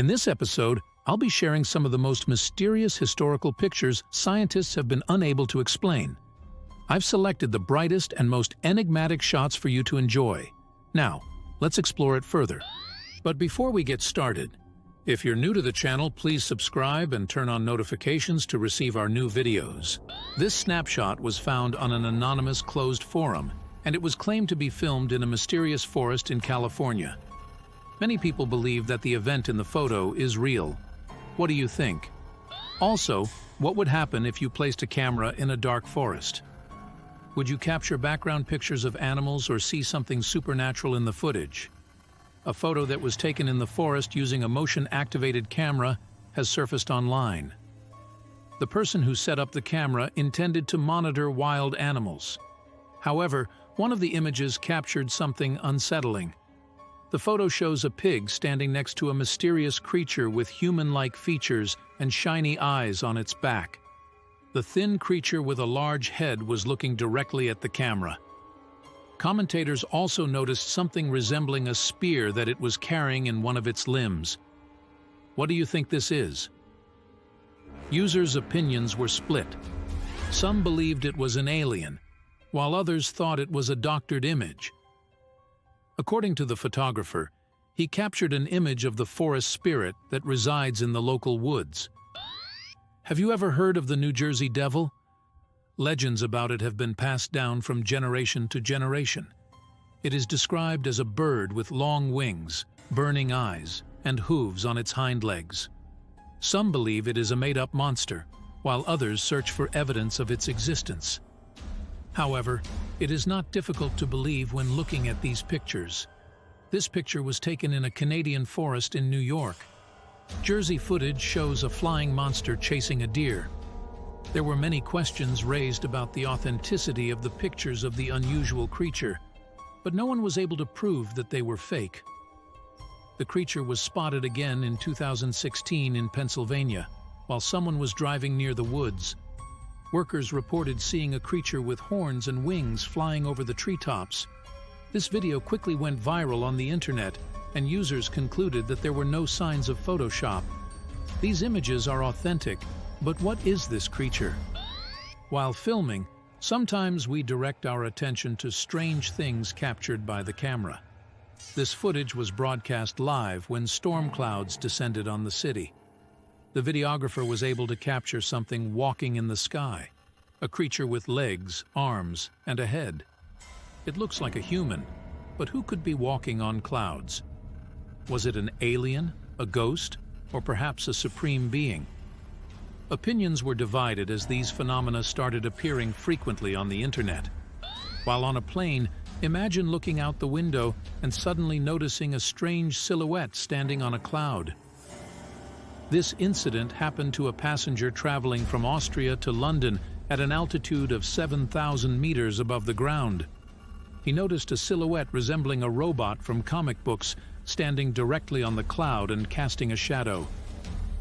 In this episode, I'll be sharing some of the most mysterious historical pictures scientists have been unable to explain. I've selected the brightest and most enigmatic shots for you to enjoy. Now, let's explore it further. But before we get started, if you're new to the channel, please subscribe and turn on notifications to receive our new videos. This snapshot was found on an anonymous closed forum, and it was claimed to be filmed in a mysterious forest in California. Many people believe that the event in the photo is real. What do you think? Also, what would happen if you placed a camera in a dark forest? Would you capture background pictures of animals or see something supernatural in the footage? A photo that was taken in the forest using a motion-activated camera has surfaced online. The person who set up the camera intended to monitor wild animals. However, one of the images captured something unsettling. The photo shows a pig standing next to a mysterious creature with human-like features and shiny eyes on its back. The thin creature with a large head was looking directly at the camera. Commentators also noticed something resembling a spear that it was carrying in one of its limbs. What do you think this is? Users' opinions were split. Some believed it was an alien, while others thought it was a doctored image. According to the photographer, he captured an image of the forest spirit that resides in the local woods. Have you ever heard of the New Jersey Devil? Legends about it have been passed down from generation to generation. It is described as a bird with long wings, burning eyes, and hooves on its hind legs. Some believe it is a made-up monster, while others search for evidence of its existence. However, it is not difficult to believe when looking at these pictures. This picture was taken in a Canadian forest in New York. Jersey footage shows a flying monster chasing a deer. There were many questions raised about the authenticity of the pictures of the unusual creature, but no one was able to prove that they were fake. The creature was spotted again in 2016 in Pennsylvania, while someone was driving near the woods. Workers reported seeing a creature with horns and wings flying over the treetops. This video quickly went viral on the internet, and users concluded that there were no signs of Photoshop. These images are authentic, but what is this creature? While filming, sometimes we direct our attention to strange things captured by the camera. This footage was broadcast live when storm clouds descended on the city. The videographer was able to capture something walking in the sky, a creature with legs, arms, and a head. It looks like a human, but who could be walking on clouds? Was it an alien, a ghost, or perhaps a supreme being? Opinions were divided as these phenomena started appearing frequently on the internet. While on a plane, imagine looking out the window and suddenly noticing a strange silhouette standing on a cloud. This incident happened to a passenger traveling from Austria to London at an altitude of 7,000 meters above the ground. He noticed a silhouette resembling a robot from comic books standing directly on the cloud and casting a shadow.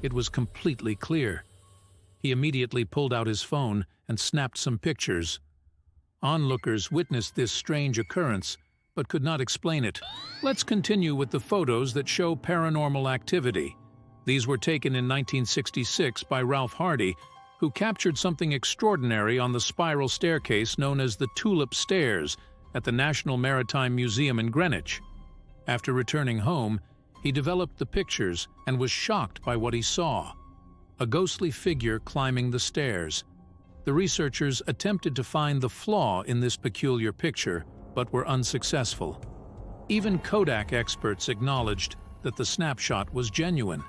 It was completely clear. He immediately pulled out his phone and snapped some pictures. Onlookers witnessed this strange occurrence, but could not explain it. Let's continue with the photos that show paranormal activity. These were taken in 1966 by Ralph Hardy, who captured something extraordinary on the spiral staircase known as the Tulip Stairs at the National Maritime Museum in Greenwich. After returning home, he developed the pictures and was shocked by what he saw: a ghostly figure climbing the stairs. The researchers attempted to find the flaw in this peculiar picture, but were unsuccessful. Even Kodak experts acknowledged that the snapshot was genuine.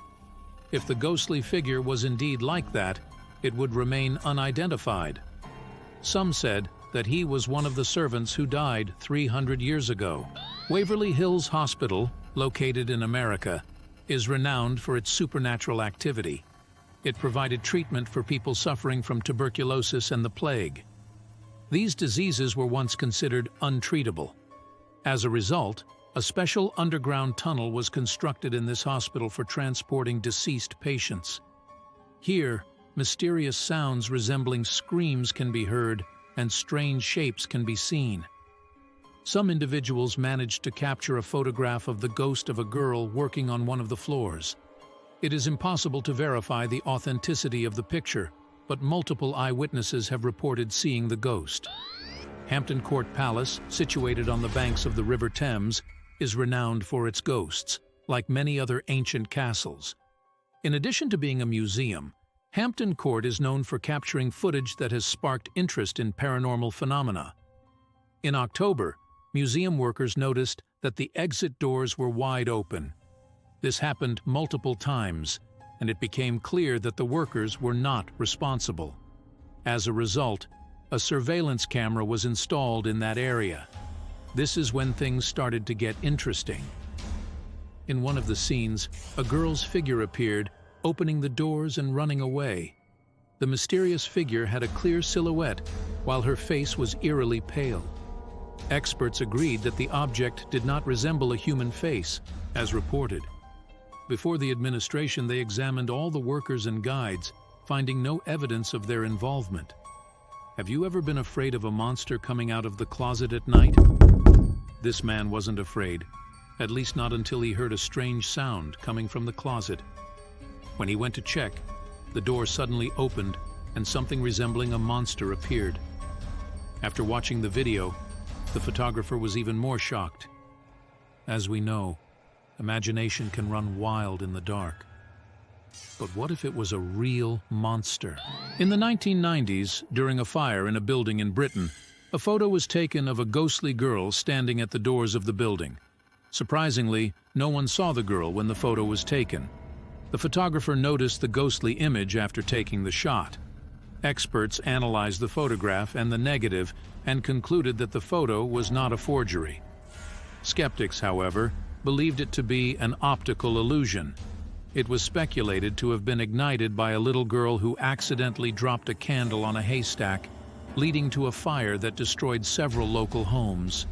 If the ghostly figure was indeed like that, it would remain unidentified. Some said that he was one of the servants who died 300 years ago. Waverly Hills Hospital, located in America, is renowned for its supernatural activity. It provided treatment for people suffering from tuberculosis and the plague. These diseases were once considered untreatable. As a result, a special underground tunnel was constructed in this hospital for transporting deceased patients. Here, mysterious sounds resembling screams can be heard, and strange shapes can be seen. Some individuals managed to capture a photograph of the ghost of a girl working on one of the floors. It is impossible to verify the authenticity of the picture, but multiple eyewitnesses have reported seeing the ghost. Hampton Court Palace, situated on the banks of the River Thames, is renowned for its ghosts, like many other ancient castles. In addition to being a museum, Hampton Court is known for capturing footage that has sparked interest in paranormal phenomena. In October, museum workers noticed that the exit doors were wide open. This happened multiple times, and it became clear that the workers were not responsible. As a result, a surveillance camera was installed in that area. This is when things started to get interesting. In one of the scenes, a girl's figure appeared, opening the doors and running away. The mysterious figure had a clear silhouette, while her face was eerily pale. Experts agreed that the object did not resemble a human face, as reported. Before the administration, they examined all the workers and guides, finding no evidence of their involvement. Have you ever been afraid of a monster coming out of the closet at night? This man wasn't afraid, at least not until he heard a strange sound coming from the closet. When he went to check, the door suddenly opened and something resembling a monster appeared. After watching the video, the photographer was even more shocked. As we know, imagination can run wild in the dark. But what if it was a real monster? In the 1990s, during a fire in a building in Britain, a photo was taken of a ghostly girl standing at the doors of the building. Surprisingly, no one saw the girl when the photo was taken. The photographer noticed the ghostly image after taking the shot. Experts analyzed the photograph and the negative and concluded that the photo was not a forgery. Skeptics, however, believed it to be an optical illusion. It was speculated to have been ignited by a little girl who accidentally dropped a candle on a haystack, leading to a fire that destroyed several local homes.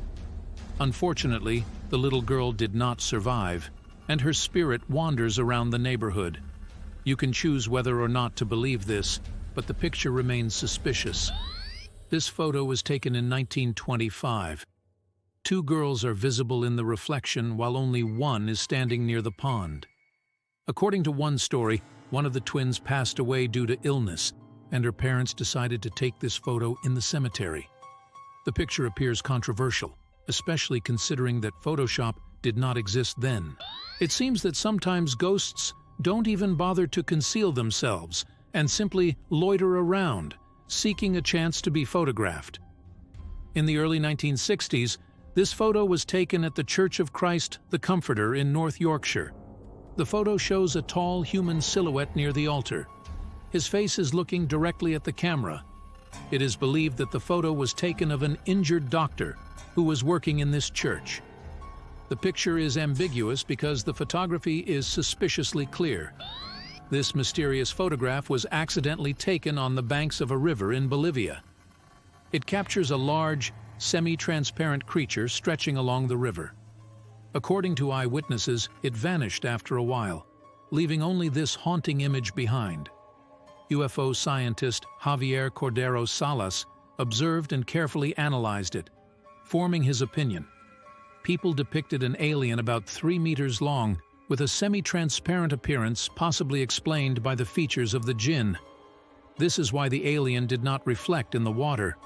Unfortunately, the little girl did not survive, and her spirit wanders around the neighborhood. You can choose whether or not to believe this, but the picture remains suspicious. This photo was taken in 1925. Two girls are visible in the reflection while only one is standing near the pond. According to one story, one of the twins passed away due to illness, and her parents decided to take this photo in the cemetery. The picture appears controversial, especially considering that Photoshop did not exist then. It seems that sometimes ghosts don't even bother to conceal themselves and simply loiter around, seeking a chance to be photographed. In the early 1960s, this photo was taken at the Church of Christ the Comforter in North Yorkshire. The photo shows a tall human silhouette near the altar. His face is looking directly at the camera. It is believed that the photo was taken of an injured doctor who was working in this church. The picture is ambiguous because the photography is suspiciously clear. This mysterious photograph was accidentally taken on the banks of a river in Bolivia. It captures a large, semi-transparent creature stretching along the river. According to eyewitnesses, it vanished after a while, leaving only this haunting image behind. UFO scientist Javier Cordero Salas observed and carefully analyzed it, forming his opinion. People depicted an alien about 3 meters long, with a semi-transparent appearance possibly explained by the features of the jinn. This is why the alien did not reflect in the water.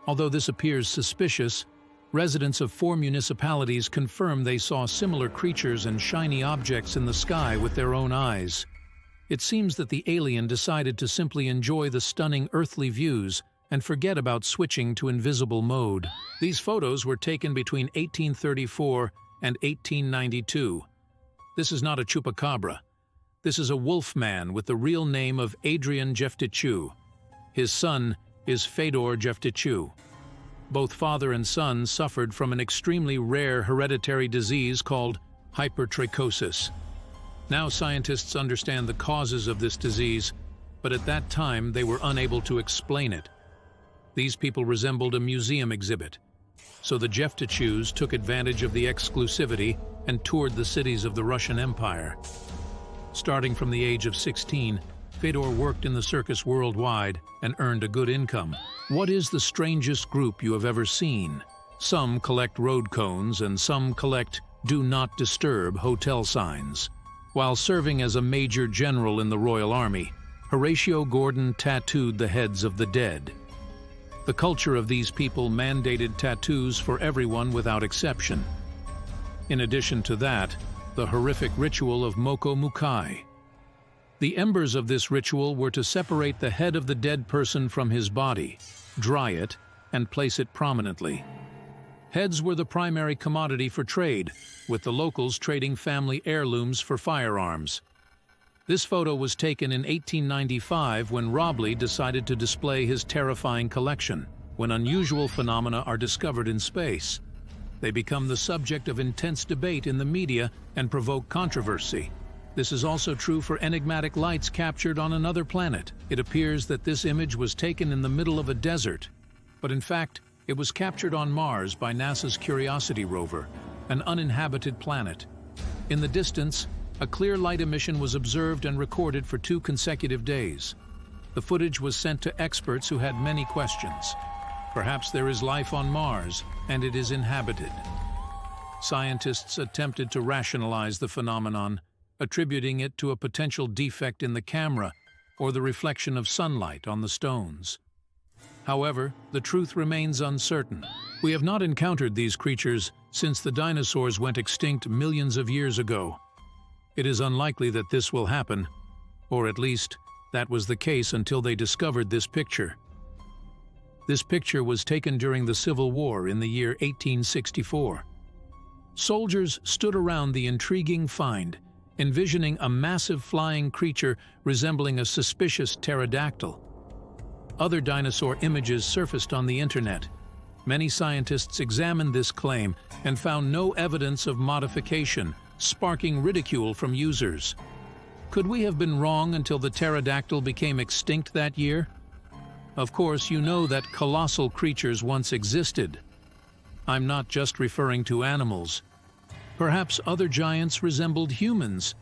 Although this appears suspicious, residents of 4 municipalities confirm they saw similar creatures and shiny objects in the sky with their own eyes. It seems that the alien decided to simply enjoy the stunning earthly views and forget about switching to invisible mode. These photos were taken between 1834 and 1892. This is not a chupacabra. This is a wolf man with the real name of Adrian Jeftichou. His son is Fedor Jeftichou. Both father and son suffered from an extremely rare hereditary disease called hypertrichosis. Now scientists understand the causes of this disease, but at that time they were unable to explain it. These people resembled a museum exhibit, so the Jeftichous took advantage of the exclusivity and toured the cities of the Russian Empire. Starting from the age of 16, Fedor worked in the circus worldwide and earned a good income. What is the strangest group you have ever seen? Some collect road cones and some collect "Do Not Disturb" hotel signs. While serving as a major general in the Royal Army, Horatio Gordon tattooed the heads of the dead. The culture of these people mandated tattoos for everyone without exception. In addition to that, the horrific ritual of moko mukai. The embers of this ritual were to separate the head of the dead person from his body, dry it, and place it prominently. Heads were the primary commodity for trade, with the locals trading family heirlooms for firearms. This photo was taken in 1895 when Robley decided to display his terrifying collection. When unusual phenomena are discovered in space, they become the subject of intense debate in the media and provoke controversy. This is also true for enigmatic lights captured on another planet. It appears that this image was taken in the middle of a desert, but in fact, it was captured on Mars by NASA's Curiosity rover, an uninhabited planet. In the distance, a clear light emission was observed and recorded for 2 consecutive days. The footage was sent to experts who had many questions. Perhaps there is life on Mars, and it is inhabited. Scientists attempted to rationalize the phenomenon, attributing it to a potential defect in the camera or the reflection of sunlight on the stones. However, the truth remains uncertain. We have not encountered these creatures since the dinosaurs went extinct millions of years ago. It is unlikely that this will happen, or at least that was the case until they discovered this picture. This picture was taken during the Civil War in the year 1864. Soldiers stood around the intriguing find, envisioning a massive flying creature resembling a suspicious pterodactyl. Other dinosaur images surfaced on the internet. Many scientists examined this claim and found no evidence of modification, sparking ridicule from users. Could we have been wrong until the pterodactyl became extinct that year? Of course, you know that colossal creatures once existed. I'm not just referring to animals. Perhaps other giants resembled humans.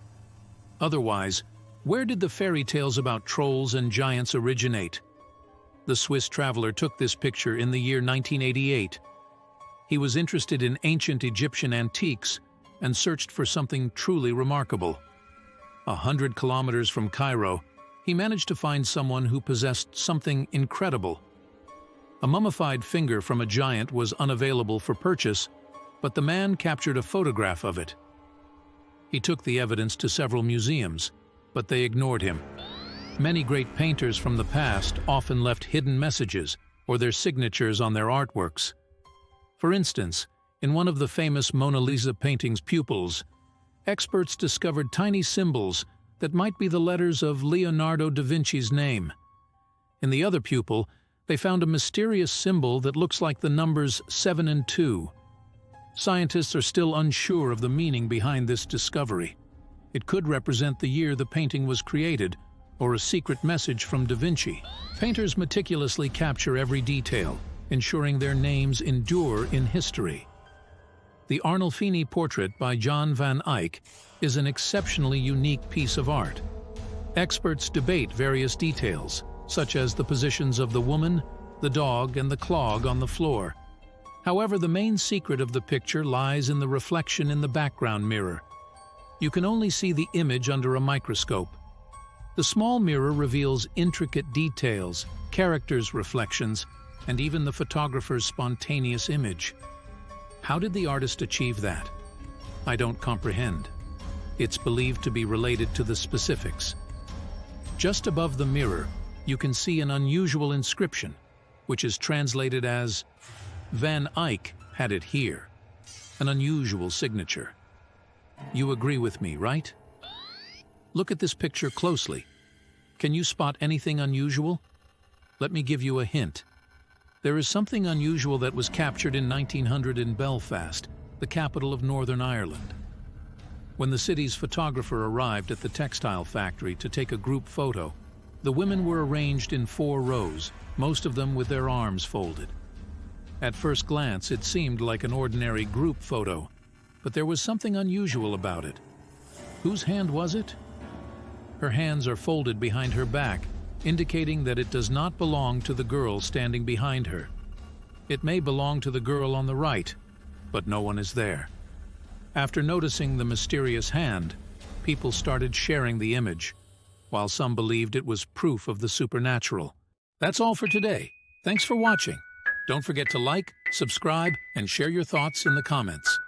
Otherwise, where did the fairy tales about trolls and giants originate? The Swiss traveler took this picture in the year 1988. He was interested in ancient Egyptian antiques and searched for something truly remarkable. 100 kilometers from Cairo, he managed to find someone who possessed something incredible. A mummified finger from a giant was unavailable for purchase, but the man captured a photograph of it. He took the evidence to several museums, but they ignored him. Many great painters from the past often left hidden messages or their signatures on their artworks. For instance, in one of the famous Mona Lisa painting's pupils, experts discovered tiny symbols that might be the letters of Leonardo da Vinci's name. In the other pupil, they found a mysterious symbol that looks like the numbers 7 and 2. Scientists are still unsure of the meaning behind this discovery. It could represent the year the painting was created, or a secret message from Da Vinci. Painters meticulously capture every detail, ensuring their names endure in history. The Arnolfini portrait by John van Eyck is an exceptionally unique piece of art. Experts debate various details, such as the positions of the woman, the dog, and the clog on the floor. However, the main secret of the picture lies in the reflection in the background mirror. You can only see the image under a microscope. The small mirror reveals intricate details, characters' reflections, and even the photographer's spontaneous image. How did the artist achieve that? I don't comprehend. It's believed to be related to the specifics. Just above the mirror, you can see an unusual inscription, which is translated as Van Eyck had it here, an unusual signature. You agree with me, right? Look at this picture closely. Can you spot anything unusual? Let me give you a hint. There is something unusual that was captured in 1900 in Belfast, the capital of Northern Ireland. When the city's photographer arrived at the textile factory to take a group photo, the women were arranged in 4 rows, most of them with their arms folded. At first glance, it seemed like an ordinary group photo, but there was something unusual about it. Whose hand was it? Her hands are folded behind her back, indicating that it does not belong to the girl standing behind her. It may belong to the girl on the right, but no one is there. After noticing the mysterious hand, people started sharing the image, while some believed it was proof of the supernatural. That's all for today. Thanks for watching. Don't forget to like, subscribe, and share your thoughts in the comments.